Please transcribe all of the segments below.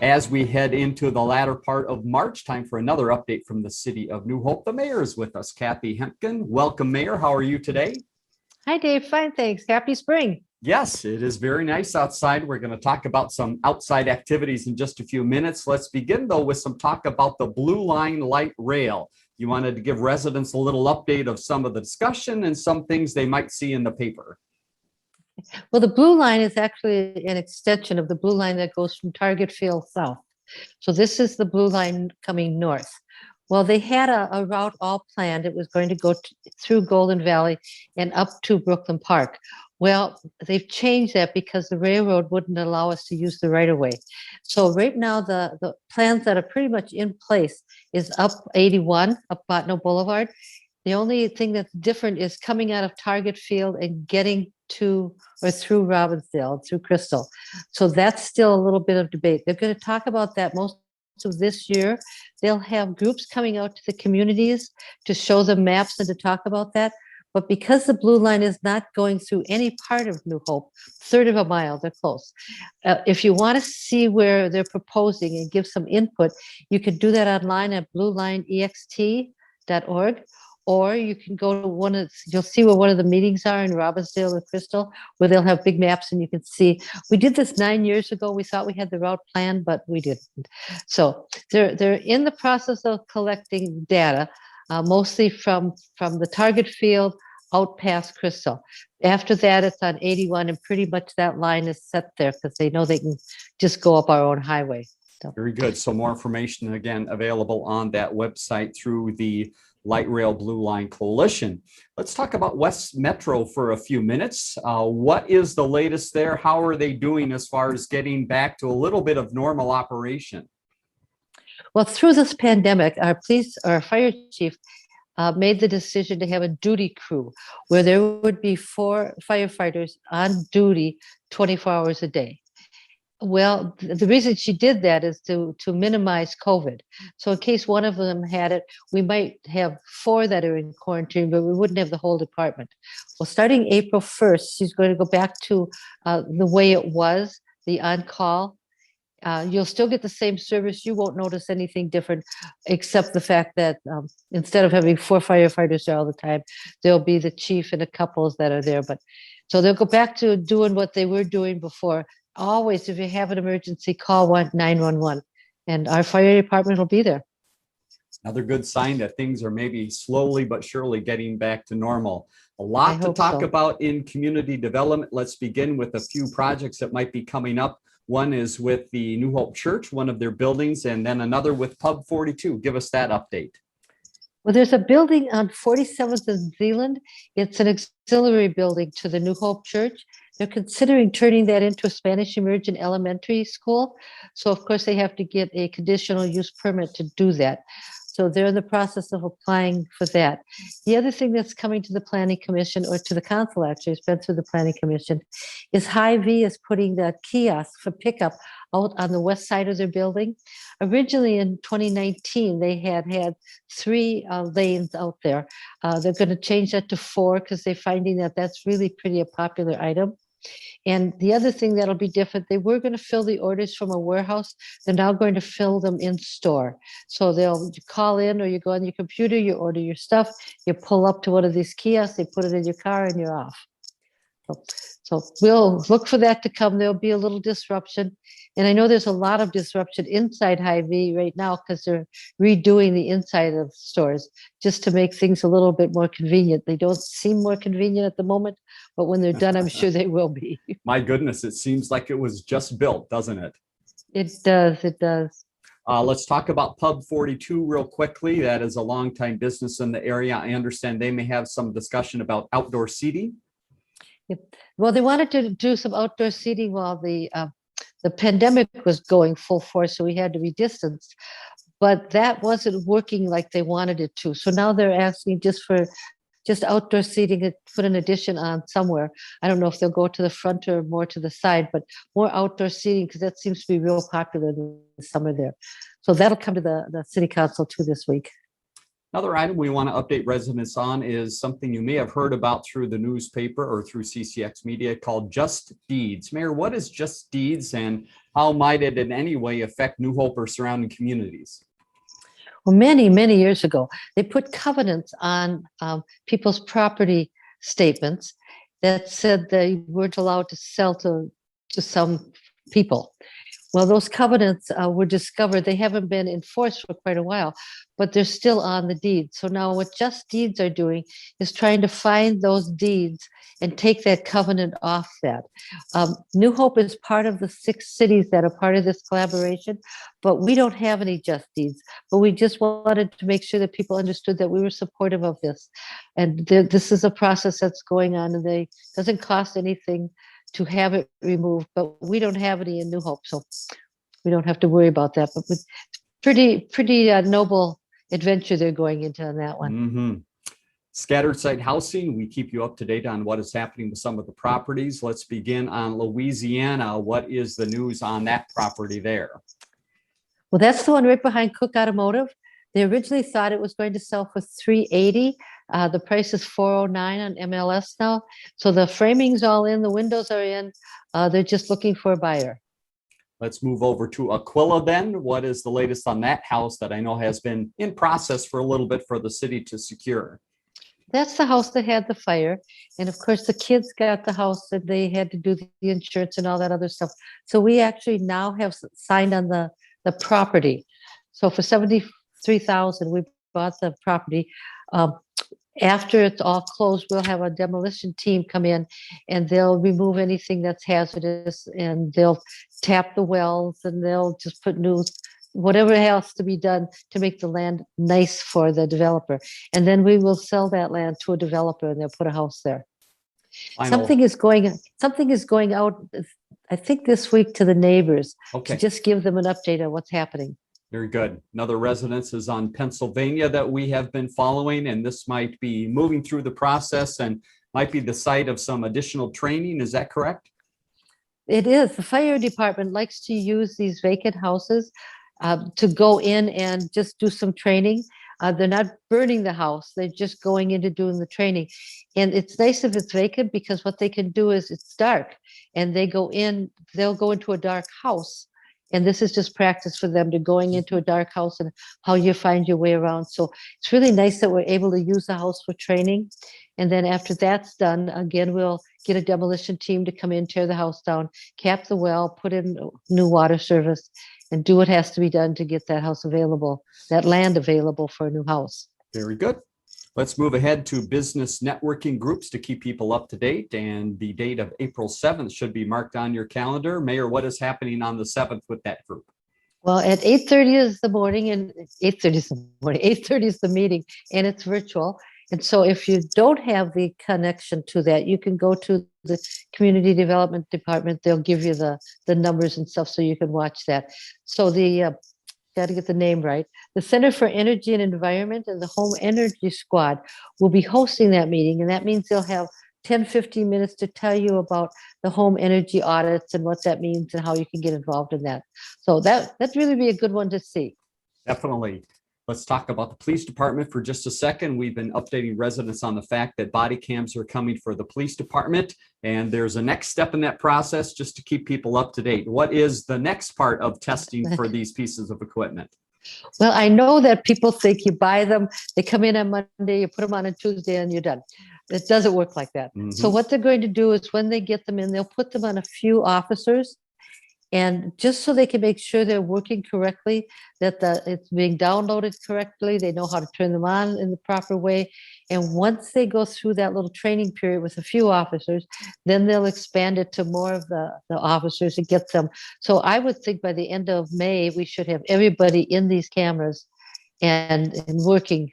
As we head into the latter part of March, time for another update from the city of New Hope. The mayor is with us, Kathi Hemken. Welcome, Mayor. How are you today? Hi, Dave. Fine, thanks. Happy spring. Yes, it is very nice outside. We're going to talk about some outside activities in just a few minutes. Let's begin, though, with some talk about the Blue Line light rail. You wanted to give residents a little update of some of the discussion and some things they might see in the paper. Well, the Blue Line is actually an extension of the Blue Line that goes from Target Field south. So this is the Blue Line coming north. Well, they had a route all planned. It was going to go through Golden Valley and up to Brooklyn Park. Well, they've changed that because the railroad wouldn't allow us to use the right of way. So right now, the plans that are pretty much in place is up 81, up Botno Boulevard. The only thing that's different is coming out of Target Field and getting to or through Robbinsdale, through Crystal. So that's still a little bit of debate. They're going to talk about that most of this year. They'll have groups coming out to the communities to show them maps and to talk about that. But because the Blue Line is not going through any part of New Hope, third of a mile, they're close. If you want to see where they're proposing and give some input, you can do that online at bluelineext.org. Or you can go to you'll see where one of the meetings are in Robbinsdale or Crystal, where they'll have big maps and you can see. We did this 9 years ago. We thought we had the route planned, but we didn't. So they're in the process of collecting data, mostly from the Target Field out past Crystal. After that, it's on 81, and pretty much that line is set there because they know they can just go up our own highway. So. Very good. So more information, again, available on that website through the Light Rail Blue Line Coalition. Let's talk about West Metro for a few minutes. What is the latest there? How are they doing as far as getting back to a little bit of normal operation? Well, through this pandemic, our fire chief made the decision to have a duty crew where there would be 4 firefighters on duty 24 hours a day. Well, the reason she did that is to minimize COVID. So in case one of them had it, we might have 4 that are in quarantine, but we wouldn't have the whole department. Well, starting April 1st, she's going to go back to the way it was, the on-call. You'll still get the same service. You won't notice anything different, except the fact that instead of having 4 firefighters there all the time, there'll be the chief and the couples that are there. But so they'll go back to doing what they were doing before. Always, if you have an emergency, call 911, and our fire department will be there. Another good sign that things are maybe slowly but surely getting back to normal. A lot to talk about in community development. Let's begin with a few projects that might be coming up. One is with the New Hope Church, one of their buildings, and then another with Pub 42. Give us that update. Well, there's a building on 47th and Zealand. It's an auxiliary building to the New Hope Church. They're considering turning that into a Spanish immersion elementary school. So, of course, they have to get a conditional use permit to do that. So they're in the process of applying for that. The other thing that's coming to the Planning Commission, or to the council actually, it's been through the Planning Commission, is Hy-Vee is putting the kiosk for pickup out on the west side of their building. Originally in 2019, they had 3 lanes out there. They're going to change that to 4 because they're finding that that's really pretty a popular item. And the other thing that'll be different, they were going to fill the orders from a warehouse. They're now going to fill them in store. So they'll call in, or you go on your computer, you order your stuff, you pull up to one of these kiosks, they put it in your car, and you're off. So we'll look for that to come. There'll be a little disruption. And I know there's a lot of disruption inside Hy-Vee right now because they're redoing the inside of stores just to make things a little bit more convenient. They don't seem more convenient at the moment, but when they're done, I'm sure they will be. My goodness, it seems like it was just built, doesn't it? It does. It does. Let's talk about Pub 42 real quickly. That is a longtime business in the area. I understand they may have some discussion about outdoor seating. Well, they wanted to do some outdoor seating while the pandemic was going full force, so we had to be distanced. But that wasn't working like they wanted it to. So now they're asking just outdoor seating to put an addition on somewhere. I don't know if they'll go to the front or more to the side, but more outdoor seating because that seems to be real popular in the summer there. So that'll come to the city council too this week. Another item we want to update residents on is something you may have heard about through the newspaper or through CCX Media called Just Deeds. Mayor, what is Just Deeds and how might it in any way affect New Hope or surrounding communities? Well, many, many years ago, they put covenants on people's property statements that said they weren't allowed to sell to some people. Well, those covenants were discovered. They haven't been enforced for quite a while, but they're still on the deed. So now what Just Deeds are doing is trying to find those deeds and take that covenant off that. New Hope is part of the 6 cities that are part of this collaboration, but we don't have any Just Deeds. But we just wanted to make sure that people understood that we were supportive of this. And this is a process that's going on, and it doesn't cost anything to have it removed, but we don't have any in New Hope, so we don't have to worry about that. But with pretty noble adventure they're going into on that one. Mm-hmm. Scattered site housing, we keep you up to date on what is happening with some of the properties. Let's begin on Louisiana. What is the news on that property there? Well, that's the one right behind Cook Automotive. They originally thought it was going to sell for $380. The price is $409 on MLS now. So the framing's all in, the windows are in. They're just looking for a buyer. Let's move over to Aquilla then. What is the latest on that house that I know has been in process for a little bit for the city to secure? That's the house that had the fire. And of course, the kids got the house that they had to do the insurance and all that other stuff. So we actually now have signed on the property. So for $73,000, we bought the property. After it's all closed, we'll have a demolition team come in and they'll remove anything that's hazardous, and they'll tap the wells, and they'll just put new, whatever has to be done to make the land nice for the developer. And then we will sell that land to a developer and they'll put a house there. Something is going out, I think this week, to the neighbors to just give them an update on what's happening. Very good. Another residence is on Pennsylvania that we have been following, and this might be moving through the process and might be the site of some additional training. Is that correct? It is. The fire department likes to use these vacant houses to go in and just do some training. They're not burning the house. They're just going into doing the training. And it's nice if it's vacant, because what they can do is it's dark and they'll go into a dark house. And this is just practice for them to going into a dark house and how you find your way around. So it's really nice that we're able to use the house for training. And then after that's done, again, we'll get a demolition team to come in, tear the house down, cap the well, put in new water service, and do what has to be done to get that house available, that land available for a new house. Very good. Let's move ahead to business networking groups to keep people up to date. And the date of April 7th should be marked on your calendar. Mayor, what is happening on the 7th with that group? Well, at 8:30 is the morning, and 8:30 is the meeting, and it's virtual. And so if you don't have the connection to that, you can go to the Community Development Department. They'll give you the numbers and stuff so you can watch that. So got to get the name right. The Center for Energy and Environment and the Home Energy Squad will be hosting that meeting. And that means they'll have 10, 15 minutes to tell you about the home energy audits and what that means and how you can get involved in that. So that'd really be a good one to see. Definitely. Let's talk about the police department for just a second. We've been updating residents on the fact that body cams are coming for the police department, and there's a next step in that process just to keep people up to date. What is the next part of testing for these pieces of equipment? Well, I know that people think you buy them, they come in on Monday, you put them on a Tuesday, and you're done. It doesn't work like that. Mm-hmm. So what they're going to do is when they get them in, they'll put them on a few officers, and just so they can make sure they're working correctly, that it's being downloaded correctly, they know how to turn them on in the proper way. And once they go through that little training period with a few officers, then they'll expand it to more of the officers and get them. So I would think by the end of May, we should have everybody in these cameras and working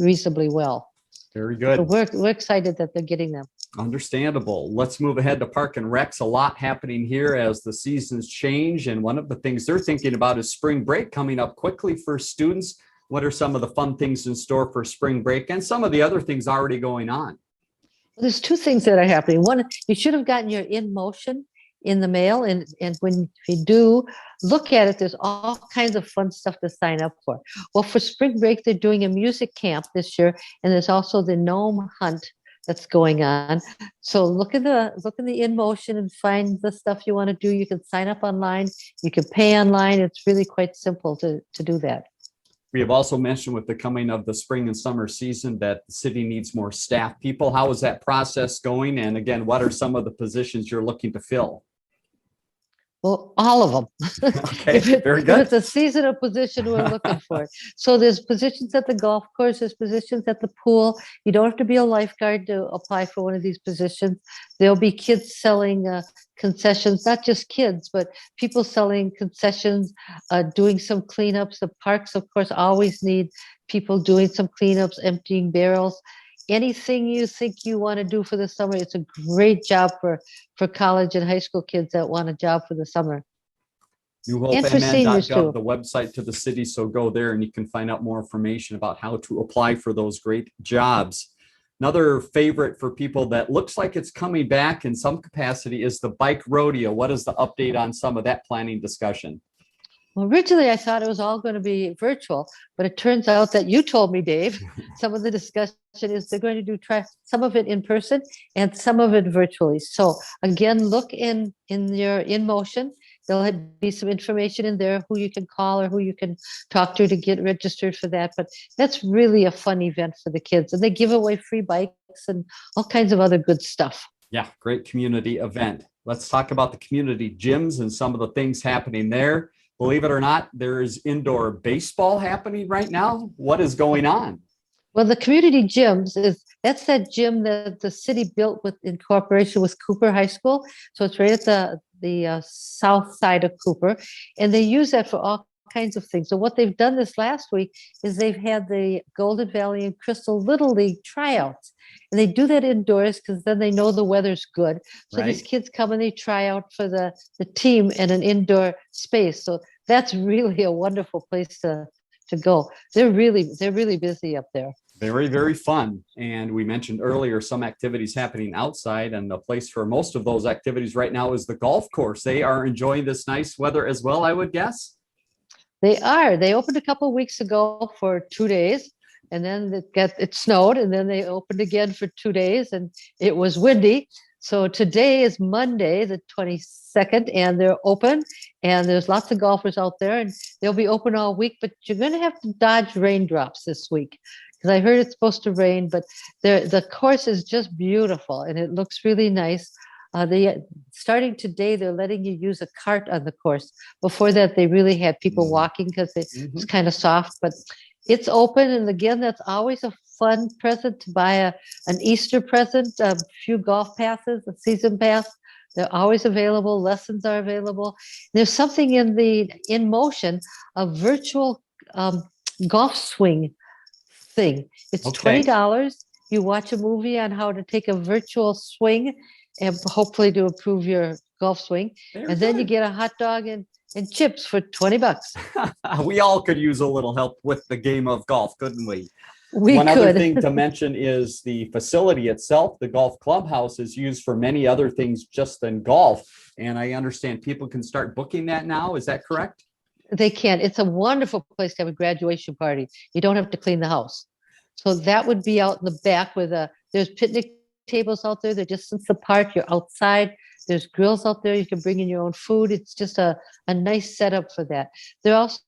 reasonably well. Very good. So we're excited that they're getting them. Understandable. Let's move ahead to Park and Recs. A lot happening here as the seasons change. And one of the things they're thinking about is spring break coming up quickly for students. What are some of the fun things in store for spring break and some of the other things already going on? Well, there's two things that are happening. One, you should have gotten your In Motion in the mail. And when you do look at it, there's all kinds of fun stuff to sign up for. Well, for spring break, they're doing a music camp this year, and there's also the gnome hunt that's going on. So look in the in motion and find the stuff you want to do. You can sign up online. You can pay online. It's really quite simple to do that. We have also mentioned with the coming of the spring and summer season that the city needs more staff people. How is that process going? And again, what are some of the positions you're looking to fill? Well, all of them. Okay, very good. If it's a seasonal position, we're looking for it. So there's positions at the golf course, there's positions at the pool. You don't have to be a lifeguard to apply for one of these positions. There'll be kids selling concessions, not just kids, but people selling concessions, doing some cleanups. The parks, of course, always need people doing some cleanups, emptying barrels. Anything you think you want to do for the summer, it's a great job for college and high school kids that want a job for the summer. And for seniors too. The website to the city, so go there and you can find out more information about how to apply for those great jobs. Another favorite for people that looks like it's coming back in some capacity is the bike rodeo. What is the update on some of that planning discussion? Well, originally I thought it was all going to be virtual, but it turns out that you told me, Dave, some of the discussion is they're going to try some of it in person and some of it virtually. So again, look in your in motion. There'll be some information in there who you can call or who you can talk to get registered for that. But that's really a fun event for the kids. And they give away free bikes and all kinds of other good stuff. Yeah, great community event. Let's talk about the community gyms and some of the things happening there. Believe it or not, there is indoor baseball happening right now. What is going on? Well, the community gyms that's that gym that the city built in cooperation with Cooper High School. So it's right at the south side of Cooper, and they use that for all kinds of things. So what they've done this last week is they've had the Golden Valley and Crystal Little League tryouts, and they do that indoors because then they know the weather's good. So these kids come and they try out for the team in an indoor space. So that's really a wonderful place to go. They're really busy up there. Very, very fun. And we mentioned earlier some activities happening outside, and the place for most of those activities right now is the golf course. They are enjoying this nice weather as well, I would guess. They are. They opened a couple of weeks ago for 2 days, and then it snowed, and then they opened again for 2 days, and it was windy. So today is Monday, the 22nd, and they're open, and there's lots of golfers out there, and they'll be open all week, but you're going to have to dodge raindrops this week because I heard it's supposed to rain, but the course is just beautiful, and it looks really nice. Starting today, they're letting you use a cart on the course. Before that, they really had people walking because it's kind of soft, but it's open. And again, that's always a fun present to buy an Easter present, a few golf passes, a season pass. They're always available. Lessons are available. There's something in motion, a virtual golf swing thing. It's $20. You watch a movie on how to take a virtual swing and hopefully to improve your golf swing. Then you get a hot dog and chips for $20. We all could use a little help with the game of golf, couldn't we? One other thing to mention is the facility itself. The golf clubhouse is used for many other things just than golf. And I understand people can start booking that now. Is that correct? They can. It's a wonderful place to have a graduation party. You don't have to clean the house. So that would be out in the back there's picnic tables out there. They're distance apart. You're outside. There's grills out there. You can bring in your own food. It's just a nice setup for that. They're also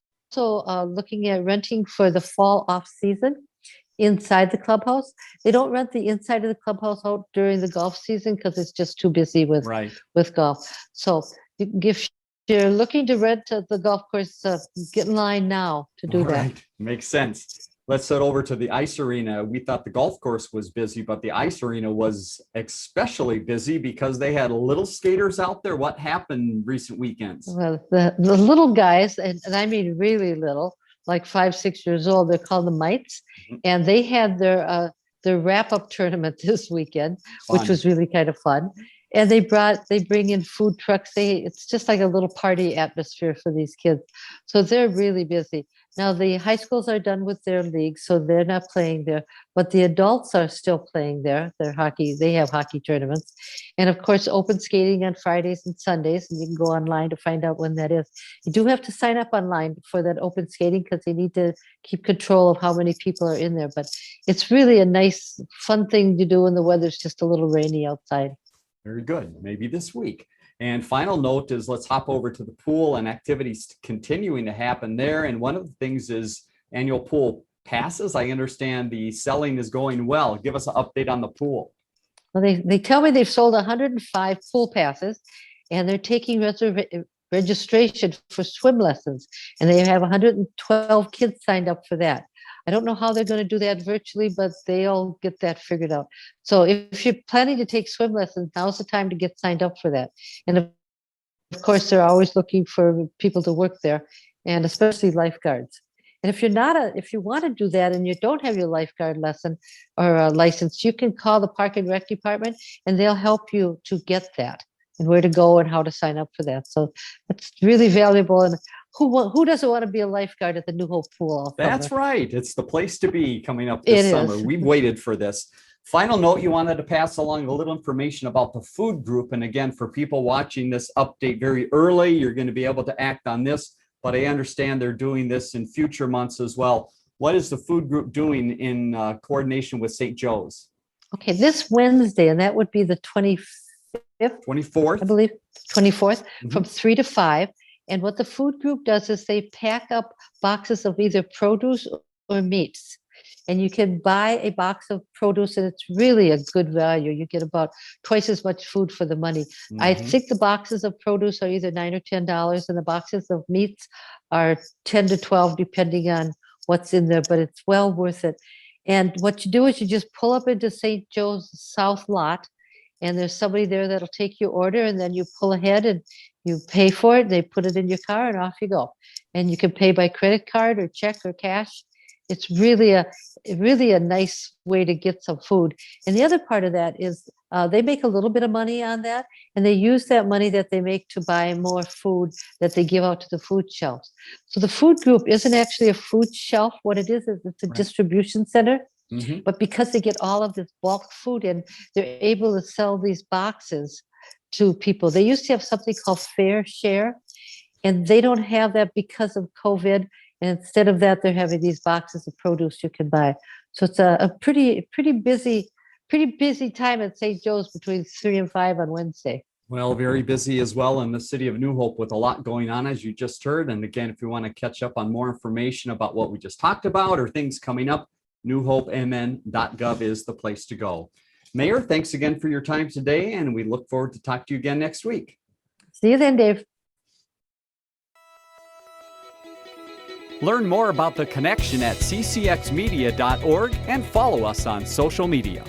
looking at renting for the fall off season inside the clubhouse. They don't rent the inside of the clubhouse out during the golf season because it's just too busy with golf. So if you're looking to rent the golf course, get in line now to do that. Makes sense. Let's head over to the ice arena. We thought the golf course was busy, but the ice arena was especially busy because they had little skaters out there. What happened recent weekends? Well, the little guys, and I mean really little, like 5, 6 years old, they're called the mites, and they had their wrap-up tournament this weekend, which was really kind of fun. And they bring in food trucks. It's just like a little party atmosphere for these kids. So they're really busy. Now the high schools are done with their leagues, so they're not playing there, but the adults are still playing there. Their hockey, they have hockey tournaments. And of course, open skating on Fridays and Sundays, and you can go online to find out when that is. You do have to sign up online for that open skating because they need to keep control of how many people are in there. But it's really a nice, fun thing to do when the weather's just a little rainy outside. Very good. Maybe this week. And final note is let's hop over to the pool and activities continuing to happen there. And one of the things is annual pool passes. I understand the selling is going well. Give us an update on the pool. Well, they tell me they've sold 105 pool passes, and they're taking registration for swim lessons. And they have 112 kids signed up for that. I don't know how they're going to do that virtually, but they'll get that figured out. So if you're planning to take swim lessons, now's the time to get signed up for that. And of course, they're always looking for people to work there, and especially lifeguards. And if you want to do that and you don't have your lifeguard lesson or license, you can call the Park and Rec department, and they'll help you to get that and where to go and how to sign up for that. So it's really valuable. And who doesn't want to be a lifeguard at the New Hope Pool? That's right. It's the place to be coming up this summer. We've waited for this. Final note, you wanted to pass along a little information about the food group. And again, for people watching this update very early, you're going to be able to act on this. But I understand they're doing this in future months as well. What is the food group doing in coordination with St. Joe's? Okay, this Wednesday, and that would be the 25th, 24th, I believe, 24th, from 3 to 5. And what the food group does is they pack up boxes of either produce or meats. And you can buy a box of produce, and it's really a good value. You get about twice as much food for the money. I think the boxes of produce are either $9 or $10, and the boxes of meats are 10 to 12, depending on what's in there, but it's well worth it. And what you do is you just pull up into St. Joe's South Lot, and there's somebody there that'll take your order, and then you pull ahead and you pay for it. They put it in your car, and off you go. And you can pay by credit card or check or cash. It's really a nice way to get some food. And the other part of that is they make a little bit of money on that, and they use that money that they make to buy more food that they give out to the food shelves. So the food group isn't actually a food shelf. What it is it's a distribution center. But because they get all of this bulk food in, they're able to sell these boxes to people. They used to have something called Fair Share, and they don't have that because of COVID. And instead of that, they're having these boxes of produce you can buy. So it's a pretty busy time at St. Joe's between 3 and 5 on Wednesday. Well, very busy as well in the city of New Hope with a lot going on, as you just heard. And again, if you want to catch up on more information about what we just talked about or things coming up, newhopemn.gov is the place to go. Mayor, thanks again for your time today, and we look forward to talk to you again next week. See you then, Dave. Learn more about The Connection at ccxmedia.org and follow us on social media.